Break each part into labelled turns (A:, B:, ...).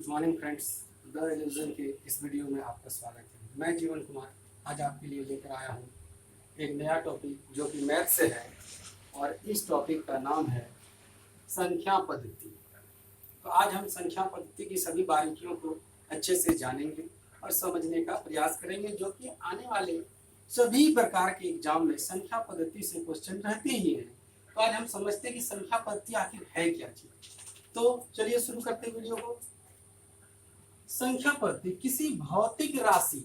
A: Good morning friends. The illusion के इस video में आपका स्वागत है। मैं जीवन कुमार आज आपके लिए लेकर आया हूँ एक नया टॉपिक जो कि मैथ से है और इस टॉपिक का नाम है संख्या पद्धति। तो आज हम संख्या पद्धति की सभी बारीकियों को अच्छे से जानेंगे और समझने का प्रयास करेंगे, जो कि आने वाले सभी प्रकार के एग्जाम में संख्या पद्धति से क्वेश्चन रहते ही हैं। तो आज हम समझते हैं कि संख्या पद्धति आखिर है क्या चीज। तो चलिए शुरू करते हैं वीडियो को। संख्या पद्धति किसी भौतिक राशि,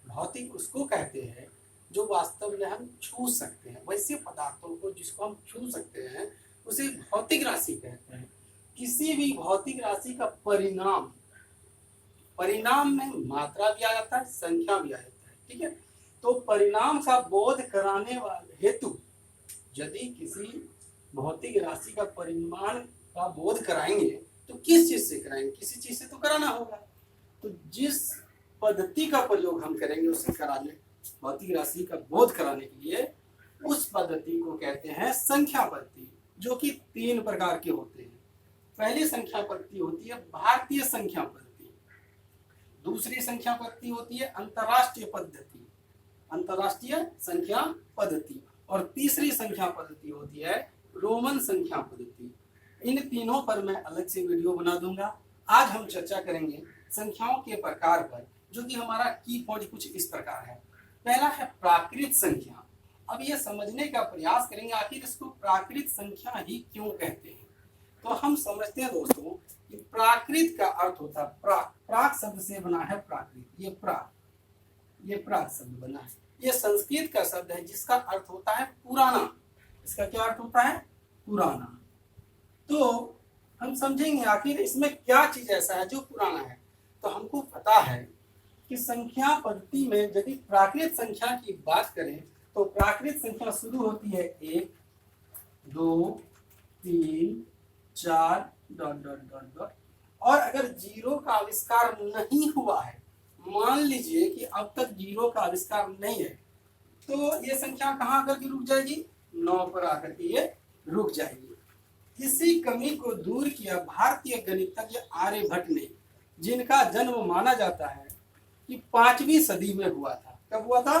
A: भौतिक उसको कहते हैं जो वास्तव में हम छू सकते हैं, वैसे पदार्थों को जिसको हम छू सकते हैं उसे भौतिक राशि कहते हैं। किसी भी भौतिक राशि का परिणाम, परिणाम में मात्रा भी आ जाता है, संख्या भी आ जाता है, ठीक है। तो परिणाम का बोध कराने वाले हेतु यदि किसी भौतिक राशि का परिमाण का बोध कराएंगे तो किस चीज से कराएंगे, किसी चीज से तो कराना होगा। तो जिस पद्धति का प्रयोग हम करेंगे उसे कराने, भौतिक राशि का बोध कराने के लिए उस पद्धति को कहते हैं संख्या पद्धति, जो कि तीन प्रकार के होते हैं। पहली संख्या पद्धति होती है भारतीय संख्या पद्धति, दूसरी संख्या पद्धति होती है अंतरराष्ट्रीय पद्धति, अंतरराष्ट्रीय संख्या पद्धति, और तीसरी संख्या पद्धति होती है रोमन संख्या पद्धति। इन तीनों पर मैं अलग से वीडियो बना दूंगा। आज हम चर्चा करेंगे संख्याओं के प्रकार पर, जो कि हमारा की पॉइंट कुछ इस प्रकार है। पहला है प्राकृत संख्या। अब ये समझने का प्रयास करेंगे आखिर इसको प्राकृत संख्या ही क्यों कहते हैं। तो हम समझते हैं दोस्तों कि प्राकृत का अर्थ होता है प्राक, प्राक शब्द से बना है प्राकृत, ये प्राक शब्द बना है। ये संस्कृत का शब्द है जिसका अर्थ होता है पुराना। इसका क्या अर्थ होता है? पुराना। तो हम समझेंगे आखिर इसमें क्या चीज ऐसा है जो पुराना है। तो हमको पता है कि संख्या पद्धति में यदि प्राकृत संख्या की बात करें तो प्राकृत संख्या शुरू होती है 1, 2, 3, 4 ... और अगर जीरो का आविष्कार नहीं हुआ है, मान लीजिए कि अब तक जीरो का आविष्कार नहीं है, तो ये संख्या कहाँ आकर के रुक जाएगी? 9 पर आकर के ये रुक जाएगी। इसी कमी को दूर किया भारतीय गणितज्ञ आर्यभट्ट ने, जिनका जन्म माना जाता है कि 5वीं सदी में हुआ था। कब हुआ था?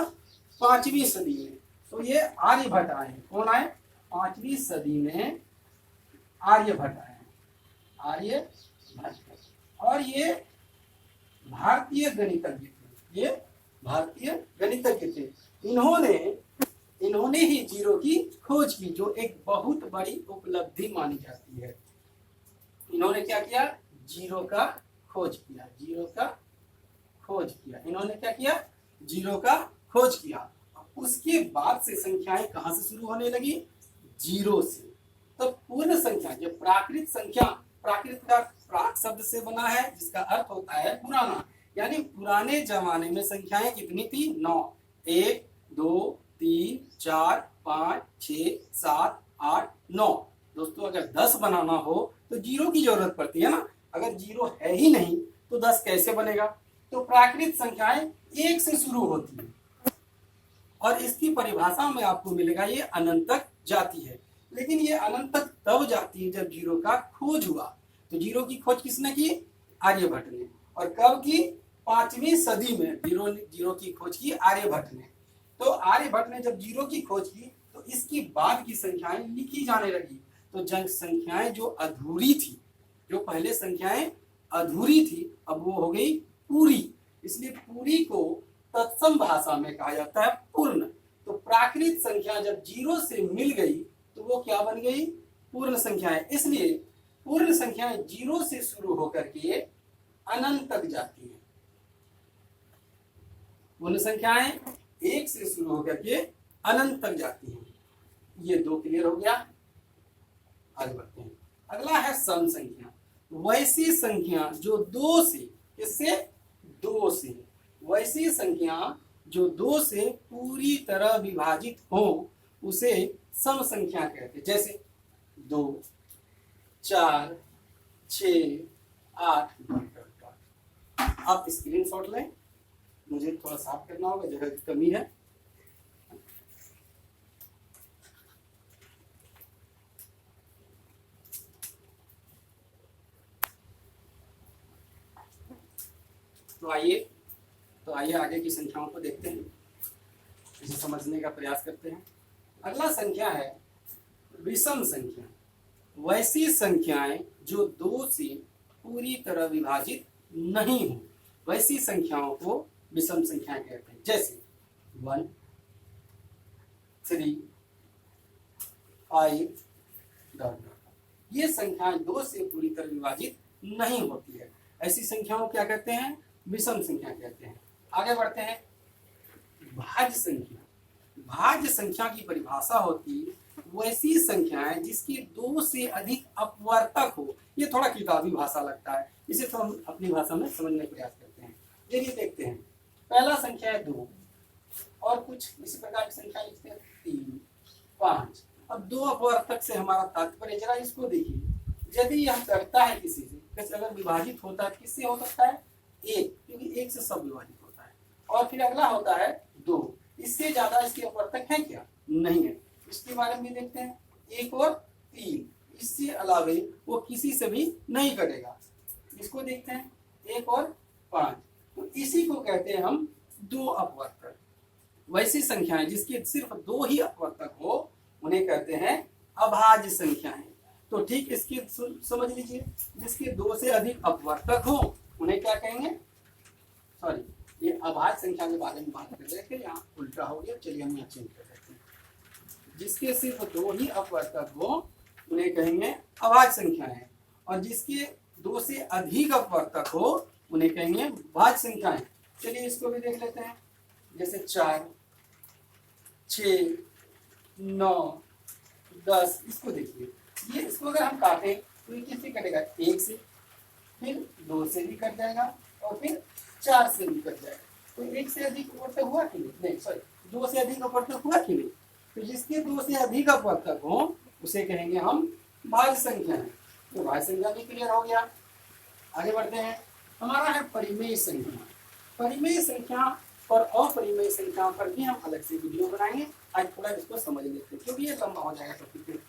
A: 5वीं सदी में। तो ये आर्यभट्ट आए। कौन आए? 5वीं सदी में आर्यभट्ट आए, आर्यभट्ट। और ये भारतीय गणितज्ञ थे, ये भारतीय गणितज्ञ थे। इन्होंने ही जीरो की खोज की, जो एक बहुत बड़ी उपलब्धि मानी जाती है। इन्होंने क्या किया? जीरो का खोज किया, जीरो का खोज किया। इन्होंने क्या किया? जीरो का खोज किया। उसके बाद से संख्याएं कहां से शुरू होने लगी? जीरो से। तो पूर्ण संख्या, जो प्राकृत संख्या, प्राकृत का प्राक शब्द से बना है जिसका अर्थ होता है पुराना, यानी पुराने जमाने में संख्याएं कितनी थी? 9। 1, 2, 3, 4, 5, 6, 7, 8, 9। दोस्तों अगर 10 बनाना हो तो जीरो की जरूरत पड़ती है ना। अगर जीरो है ही नहीं तो 10 कैसे बनेगा? तो प्राकृत संख्याएं 1 से शुरू होती है और इसकी परिभाषा में आपको मिलेगा ये अनंत तक जाती है। लेकिन ये अनंत तक तब जाती है जब जीरो का खोज हुआ। तो जीरो की खोज किसने की? आर्यभट्ट ने। और कब की? 5वीं सदी में जीरो की खोज की आर्यभट्ट ने। तो आर्यभट्ट ने जब जीरो की खोज की तो इसकी बाद की संख्याएं लिखी जाने लगी। तो जन संख्याएं जो अधूरी थी, जो पहले संख्याएं अधूरी थी, अब वो हो गई पूरी। इसलिए पूरी को तत्सम भाषा में कहा जाता है पूर्ण। तो प्राकृत संख्या जब जीरो से मिल गई तो वो क्या बन गई? पूर्ण संख्याएं। इसलिए पूर्ण संख्याएं जीरो से शुरू होकर के अनंत तक जाती है। पूर्ण संख्याएं 1 से शुरू होकर के अनंत तक जाती हैं। ये 2 क्लियर हो गया। आगे बढ़ते हैं। अगला है सम संख्या। वैसी संख्या जो 2 से, किससे? 2 से, वैसी संख्या जो 2 से पूरी तरह विभाजित हो उसे सम संख्या कहते हैं। जैसे 2, 4, 6, 8। आप स्क्रीनशॉट लें, मुझे थोड़ा साफ करना होगा, जगह की कमी है। तो आइए आगे की संख्याओं को देखते हैं, इसे समझने का प्रयास करते हैं। अगला संख्या है विषम संख्या। वैसी संख्याएं जो 2 से पूरी तरह विभाजित नहीं हो, वैसी संख्याओं को विषम संख्याएं कहते हैं। जैसे 1, 3, 5 डॉट। ये संख्याएं 2 से पूरी तरह विभाजित नहीं होती है, ऐसी संख्याओं क्या कहते हैं? विषम संख्या कहते हैं। आगे बढ़ते हैं। भाज्य संख्या। भाज्य संख्या की परिभाषा होती वैसी संख्याएं जिसकी 2 से अधिक अपवर्तक हो। ये थोड़ा किताबी भाषा लगता है, इसे तो हम अपनी भाषा में समझने का प्रयास करते हैं। चलिए देखते हैं। पहला संख्या है 2 और कुछ इसी प्रकार की संख्या लिखते हैं 3, 5। अब 2 अपवर्तक से हमारा तात्पर्य, जरा इसको देखिए। यदि यह करता है किसी से, कैसे अगर विभाजित होता है किससे हो सकता है? 1, क्योंकि 1 से सब विभाजित होता है। और फिर अगला होता है 2, इससे ज्यादा इसके अपवर्तक है क्या? नहीं है। इसके बारे में देखते हैं। 1 और 3, इससे अलावे वो किसी से भी नहीं कटेगा। इसको देखते हैं 1 और 5, तो इसी को कहते हैं हम 2 अपवर्तक। वैसी संख्याएं जिसके सिर्फ 2 ही अपवर्तक हो उन्हें कहते हैं अभाज्य संख्याएं। तो ठीक इसकी समझ लीजिए, जिसके 2 से अधिक अपवर्तक हो उन्हें क्या कहेंगे? सॉरी, ये अभाज्य संख्या के बारे में बात कर रहे थे, यहाँ उल्टा हो गया। चलिए हम यहाँ चेंज कर देते हैं। जिसके सिर्फ 2 ही अपवर्तक हो उन्हें कहेंगे अभाज्य संख्याएं, और जिसके 2 से अधिक अपवर्तक हो उन्हें कहेंगे भाज्य संख्याएं। चलिए इसको भी देख लेते हैं। जैसे 4, 6, 9, 10। इसको देखिए, ये इसको अगर हम काटें तो ये किससे कटेगा? 1 से, फिर 2 से भी कट जाएगा और फिर 4 से भी कट जाएगा। तो 1 से अधिक अपवर्तक हुआ कि नहीं? सॉरी, 2 से अधिक अपवर्तक हुआ कि नहीं? तो जिसके 2 से अधिक अपवर्तक हो उसे कहेंगे हम भाज्य संख्या है। तो भाज्य संख्या भी क्लियर हो गया। आगे बढ़ते हैं। हमारा है परिमेय संख्या। परिमेय संख्या और अपरिमेय संख्या पर भी हम अलग से वीडियो बनाएंगे। आज थोड़ा इसको समझ लेते हैं क्योंकि ये लंबा हो जाएगा टॉपिक।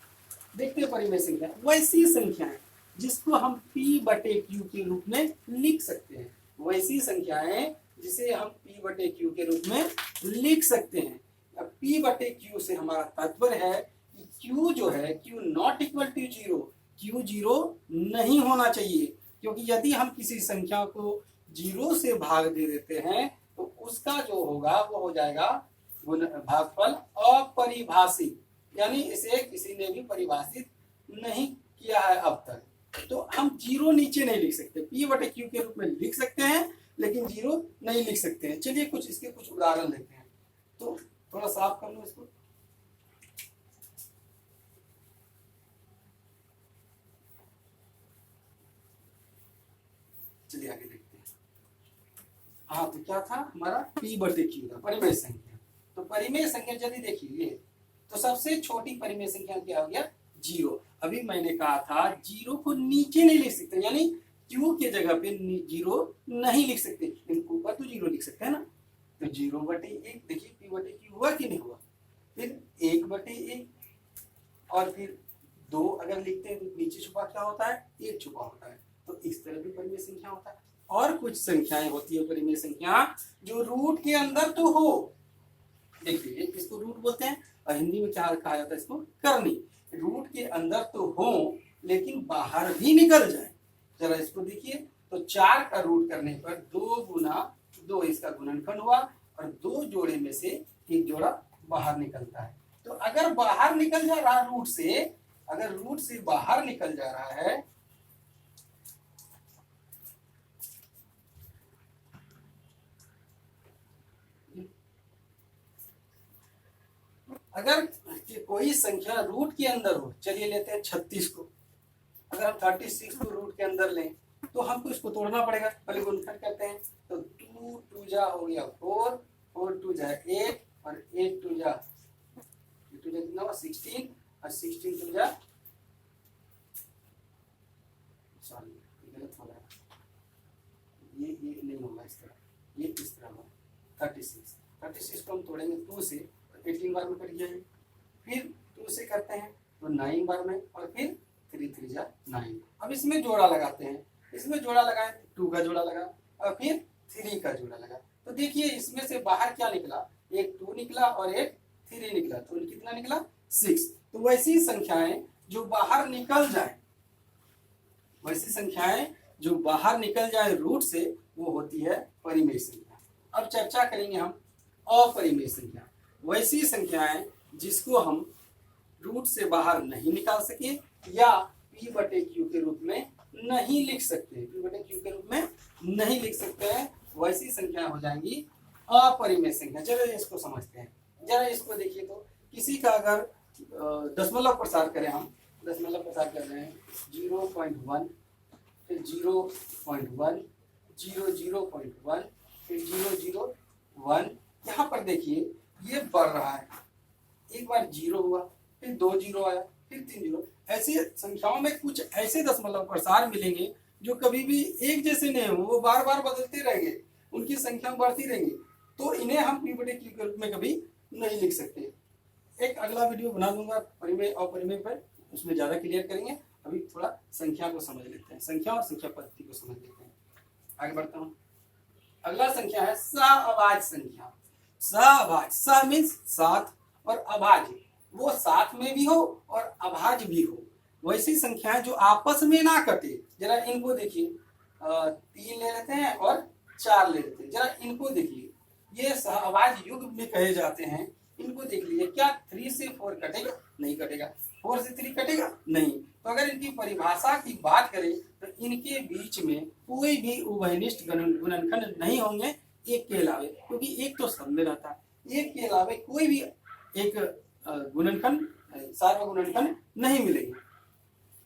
A: देखते हैं परिमेय संख्या। वैसी संख्याएं जिसको हम P/Q के रूप में लिख सकते हैं। वैसी संख्याएं जिसे हम P/Q के रूप में लिख सकते हैं। अब P/Q से हमारा तात्पर्य है कि Q जो है Q not equal to 0, Q 0 नहीं होना चाहिए, क्योंकि यदि हम किसी संख्या को 0 से भाग दे देते हैं तो उसका जो होगा वो हो जाएगा भागफल अपरिभाषित, यानी इसे किसी ने भी परिभाषित नहीं किया है अब तक। तो हम 0 नीचे नहीं लिख सकते। P/Q के रूप में लिख सकते हैं लेकिन 0 नहीं लिख सकते हैं। चलिए इसके कुछ उदाहरण लेते हैं। तो थोड़ा साफ कर लो इसको। चलिए आगे देखते हैं। हाँ, तो क्या था हमारा? P/Q था, परिमेय संख्या। तो परिमेय संख्या यदि देखिए तो सबसे छोटी परिमेय संख्या क्या हो गया? 0। अभी मैंने कहा था 0 को नीचे नहीं लिख सकते, यानी Q के जगह पे 0 नहीं लिख सकते, लेकिन ऊपर तो 0 लिख सकते हैं ना। तो 0/1 देखिए P/Q हुआ कि नहीं हुआ? फिर 1/1 और फिर 2 अगर लिखते हैं तो नीचे छुपा क्या होता है? 1 छुपा होता है। तो इस तरह भी परिमेय संख्या होता है। और कुछ संख्याएं होती है परिमेय संख्या जो रूट के अंदर तो हो। देखिए इसको रूट बोलते हैं और हिंदी में क्या कहा जाता है? इसको करनी। रूट के अंदर तो हो लेकिन बाहर भी निकल जाए। जरा इसको देखिए, तो 4 का रूट करने पर 2 गुना 2 इसका गुणनखंड हुआ और 2 जोड़े में से एक जोड़ा बाहर निकलता है। तो अगर बाहर निकल जा रहा रूट से, अगर रूट से बाहर निकल जा रहा है अगर कोई संख्या रूट के अंदर हो, चलिए लेते हैं 36 को। अगर हम 36 को रूट के अंदर लें तो हमको इसको तोड़ना पड़ेगा। पहले गुणनखंड करते हैं। तो 2 2 जा हो गया 4, 4 2 जा 8 और 8 2 जा कितना हुआ? 16 और 16 2 जा, सॉरी गलत हो रहा है, ये नहीं होगा इस तरह, ये इस तरह होगा। 36 को हम तोड़ेंगे 2 से, 18 बार में कट जाएंगे। फिर 2 से करते हैं तो 9 बार में, और फिर 3 3 जा 9। अब इसमें जोड़ा लगाते हैं। इसमें जोड़ा लगाएं, 2 का जोड़ा लगा और फिर 3 का जोड़ा लगा। तो देखिए इसमें से बाहर क्या निकला, एक 2 निकला और एक 3 निकला, तो कितना निकला 6। तो वैसी संख्याएं जो बाहर निकल जाए, वैसी संख्याएं जो बाहर निकल जाए रूट से, वो होती है परिमेय संख्या। अब चर्चा करेंगे हम अपरिमेय संख्या, वैसी संख्याएं जिसको हम रूट से बाहर नहीं निकाल सके या P/Q के रूप में नहीं लिख सकते, P/Q के रूप में नहीं लिख सकते हैं, वैसी संख्या हो जाएंगी अपरिमेय संख्या। चलो इसको समझते हैं, जरा इसको देखिए। तो किसी का अगर दशमलव प्रसार करें, हम दशमलव प्रसार कर रहे हैं 0.1, फिर 0.1, 0.1, फिर 0.1। यहाँ पर देखिए ये बढ़ रहा है, एक बार 0 हुआ, फिर 2 0 आया, फिर 3 0। ऐसी संख्याओं में कुछ ऐसे दशमलव प्रसार मिलेंगे जो कभी भी एक जैसे नहीं हो, वो बार बार बदलते रहेंगे, उनकी संख्या बढ़ती रहेंगी। तो इन्हें हम P/Q के रूप में कभी नहीं लिख सकते। एक अगला वीडियो बना दूंगा परिमेय और अपरिमेय पर, उसमें ज़्यादा क्लियर करेंगे। अभी थोड़ा संख्या को समझ लेते हैं, संख्या और संख्या पद्धति को समझ लेते हैं। आगे बढ़ता हूँ। अगला संख्या है सहअभाज्य संख्या। सहअभाज्य, सह मीन्स साथ और अभाज्य वो साथ में भी हो और अभाज्य भी हो, वैसी संख्याएं जो आपस में ना कटे। जरा इनको देखिए, 3 ले लेते हैं और 4 ले लेते हैं, जरा इनको देखिए, ये सहअभाज्य युग्म भी कहे जाते हैं। इनको देख लीजिए, क्या 3 से 4 कटेगा? नहीं कटेगा। 4 से 3 कटेगा? नहीं। तो अगर इनकी परिभाषा की बात करें तो इनके बीच में कोई भी उभयनिष्ठ गुणनखंड नहीं होंगे एक के अलावे, क्योंकि एक तो सब में रहता है, एक के अलावे कोई भी एक गुणनखंड सार्वगुणनखंड नहीं मिलेंगे।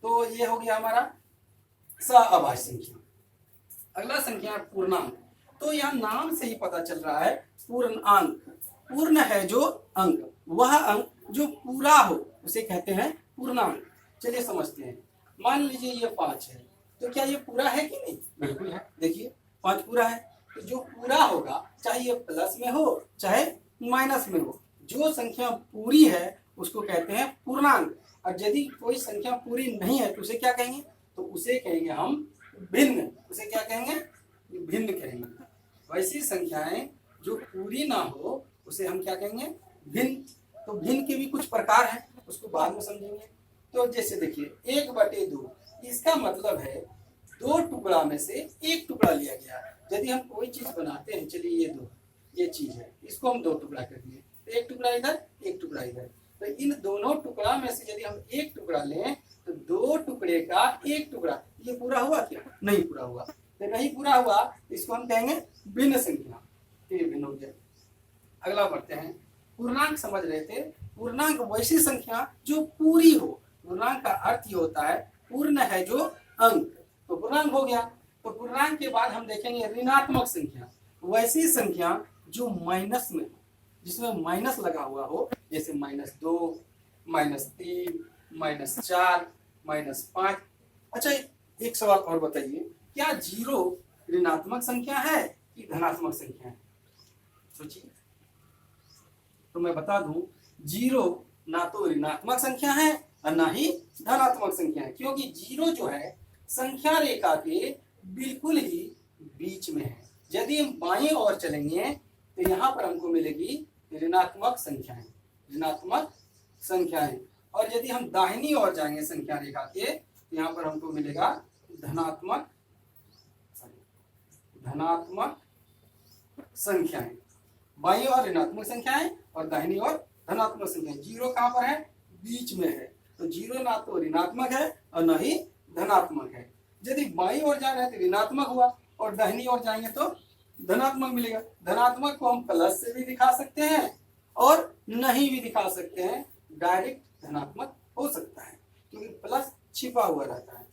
A: तो ये हो गया हमारा सहअभाज्य संख्या। अगला संख्या है पूर्णांक। तो यह नाम से ही पता चल रहा है पूर्णांक। पूर्ण है जो अंक, वह अंक जो पूरा हो उसे कहते हैं पूर्णांक। चलिए समझते हैं। मान लीजिए ये 5 है, तो क्या ये पूरा है कि नहीं? बिल्कुल है। देखिए 5 पूरा है। तो जो पूरा होगा, चाहे ये प्लस में हो चाहे माइनस में हो, जो संख्या पूरी है उसको कहते हैं पूर्णांक। और यदि कोई संख्या पूरी नहीं है तो उसे क्या कहेंगे? तो उसे कहेंगे हम भिन्न। उसे क्या कहेंगे? भिन्न कहेंगे। वैसी संख्याएं जो पूरी ना हो उसे हम क्या कहेंगे? भिन्न। तो भिन्न के भी कुछ प्रकार हैं, उसको बाद में समझेंगे। तो जैसे देखिए 1/2, इसका मतलब है 2 टुकड़ा में से एक टुकड़ा लिया गया। यदि हम कोई चीज बनाते हैं, चलिए ये चीज है, इसको हम 2 टुकड़ा कर दिए, तो एक टुकड़ा इधर एक टुकड़ा इधर। तो इन दोनों टुकड़ा में से यदि हम एक टुकड़ा लें तो 2 टुकड़े का एक टुकड़ा, ये पूरा हुआ क्या? नहीं पूरा हुआ। तो नहीं पूरा हुआ, इसको हम कहेंगे भिन्न संख्या। तो ये भिन्न हो गया। अगला बढ़ते हैं। पूर्णांक समझ रहे थे। पूर्णांक वैसी संख्या जो पूरी हो। पूर्णांक का अर्थ ये होता है पूर्ण है जो अंक, तो पूर्णांक हो गया। तो पूर्णांक के बाद हम देखेंगे ऋणात्मक संख्या। वैसी संख्या जो माइनस में हो, जिसमें माइनस लगा हुआ हो, जैसे -2, -3, -4, -5। अच्छा एक सवाल और बताइए, क्या 0 ऋणात्मक संख्या है कि धनात्मक संख्या है? सोचिए। तो मैं बता दूं, 0 ना तो ऋणात्मक संख्या है और ना ही धनात्मक संख्या है, क्योंकि 0 जो है संख्या रेखा के बिल्कुल ही बीच में है। यदि हम बाईं ओर चलेंगे तो यहाँ पर हमको मिलेगी ऋणात्मक संख्याएं, ऋणात्मक संख्याएं। और यदि हम दाहिनी ओर जाएंगे संख्या रेखा के, तो यहाँ पर हमको मिलेगा धनात्मक संख्याएं। बाईं ओर ऋणात्मक संख्याएं और दाहिनी ओर धनात्मक संख्याएं। 0 कहाँ पर है? बीच में है। तो 0 ना तो ऋणात्मक है और ना ही धनात्मक है। यदि बाईं ओर जा रहे हैं तो ऋणात्मक हुआ और दाहिनी ओर जाएंगे तो धनात्मक मिलेगा। धनात्मक को हम प्लस से भी दिखा सकते हैं और नहीं भी दिखा सकते हैं, डायरेक्ट धनात्मक हो सकता है क्योंकि प्लस छिपा हुआ रहता है।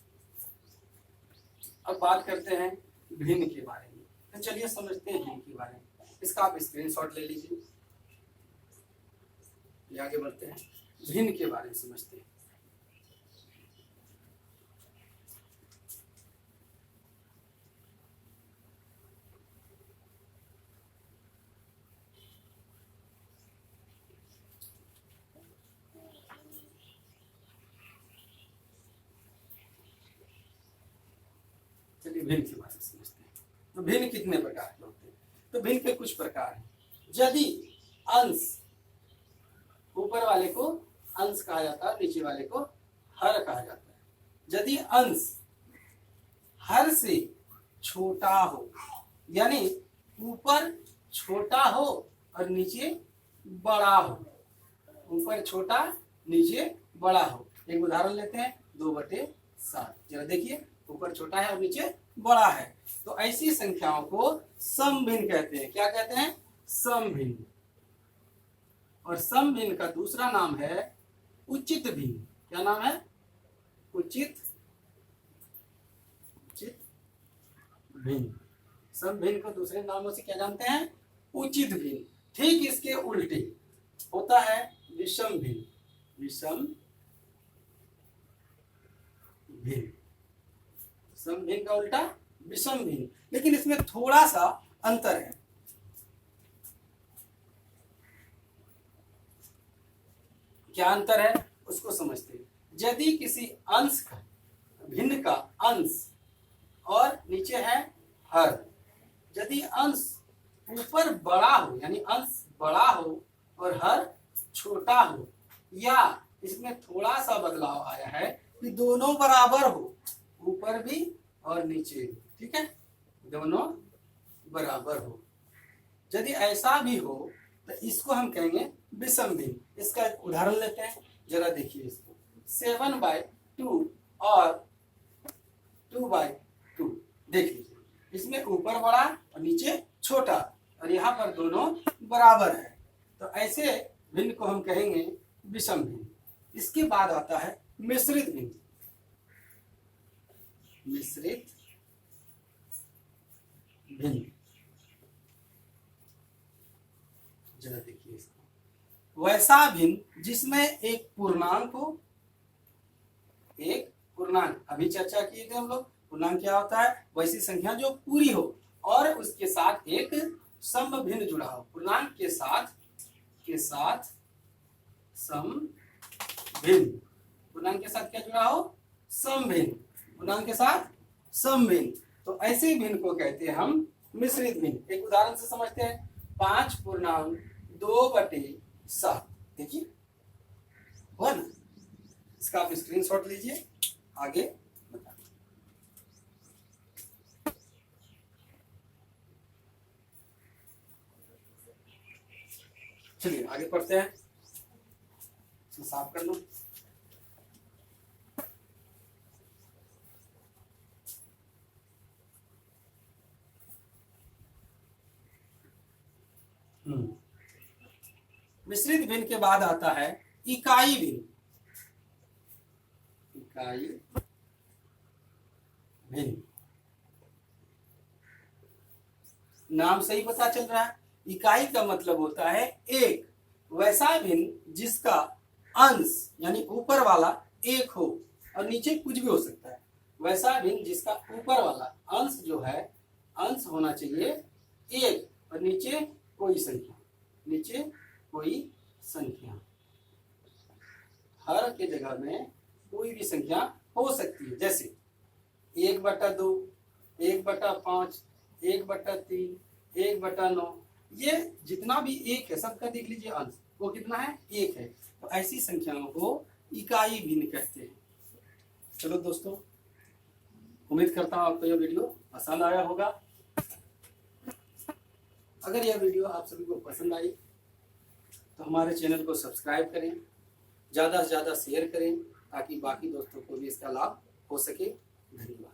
A: अब बात करते हैं भिन्न के बारे में। तो चलिए समझते हैं भिन्न के बारे में। इसका आप स्क्रीनशॉट ले लीजिए। आगे बढ़ते हैं, भिन्न के बारे में समझते हैं। चलिए भिन्न के बारे में समझते हैं। तो भिन्न कितने प्रकार के होते हैं? तो भिन्न के कुछ प्रकार हैं। यदि अंश, ऊपर वाले को अंश कहा जाता है, नीचे वाले को हर कहा जाता है। यदि अंश हर से छोटा हो, यानी ऊपर छोटा हो और नीचे बड़ा हो, ऊपर छोटा नीचे बड़ा हो। एक उदाहरण लेते हैं, 2/7। जरा देखिए, ऊपर छोटा है और नीचे बड़ा है, तो ऐसी संख्याओं को समभिन्न कहते हैं। क्या कहते हैं? समभिन्न। और समभिन्न का दूसरा नाम है उचित भिन्न। क्या नाम है? उचित भिन्न। समभिन्न को दूसरे नामों से क्या जानते हैं? उचित भिन्न। ठीक इसके उल्टे होता है विषम भिन्न। विषम भिन्न, समभिन्न का उल्टा विषम भिन्न। लेकिन इसमें थोड़ा सा अंतर है। क्या अंतर है उसको समझते हैं। यदि किसी अंश का, भिन्न का अंश और नीचे है हर, यदि अंश ऊपर बड़ा हो, यानी अंश बड़ा हो और हर छोटा हो, या इसमें थोड़ा सा बदलाव आया है कि दोनों बराबर हो, ऊपर भी और नीचे भी, ठीक है, दोनों बराबर हो, यदि ऐसा भी हो तो इसको हम कहेंगे विषम भिन्न। इसका एक उदाहरण लेते हैं, जरा देखिए इसको। 7/2 और 2/2 देख लीजिए, इसमें ऊपर बड़ा और नीचे छोटा, और यहाँ पर दोनों बराबर है, तो ऐसे भिन्न को हम कहेंगे विषम भिन्न। इसके बाद आता है मिश्रित भिन्न। मिश्रित भिन्न, जरा देखिए इसको। वैसा भिन्न जिसमें एक पूर्णांक हो, एक पूर्णांक, अभी चर्चा किए थे हम लोग, पूर्णांक क्या होता है? वैसी संख्या जो पूरी हो और उसके साथ एक समभिन्न जुड़ा हो। पूर्णांक के साथ समभिन्न, पूर्णांक के साथ क्या जुड़ा हो? समभिन्न, पूर्णांक के साथ समभिन्न। तो ऐसे भिन्न को कहते हैं हम मिश्रित भिन्न। एक उदाहरण से समझते हैं, 5/2/7। देखिए हुआ ना? इसका आप स्क्रीनशॉट लीजिए, आगे बता। चलिए आगे पढ़ते हैं, इसको साफ कर लो। मिश्रित भिन्न के बाद आता है इकाई भिन्न। इकाई भिन्न, नाम से ही पता चल रहा है, इकाई का मतलब होता है एक। वैसा भिन्न जिसका अंश, यानी ऊपर वाला एक हो और नीचे कुछ भी हो सकता है। वैसा भिन्न जिसका ऊपर वाला अंश जो है, अंश होना चाहिए एक और नीचे कोई संख्या, नीचे कोई संख्या। हर के जगह में कोई भी संख्या हो सकती है, जैसे 1/2, 1/5, 1/3, 1/9, ये जितना भी एक है सबका देख लीजिए अंश, वो कितना है? एक है। तो ऐसी संख्याओं को इकाई भिन्न कहते हैं। चलो दोस्तों, उम्मीद करता हूँ आपको यह वीडियो पसंद आया होगा। अगर यह वीडियो आप सभी को पसंद आई तो हमारे चैनल को सब्सक्राइब करें, ज़्यादा से ज़्यादा शेयर करें, ताकि बाकी दोस्तों को भी इसका लाभ हो सके। धन्यवाद।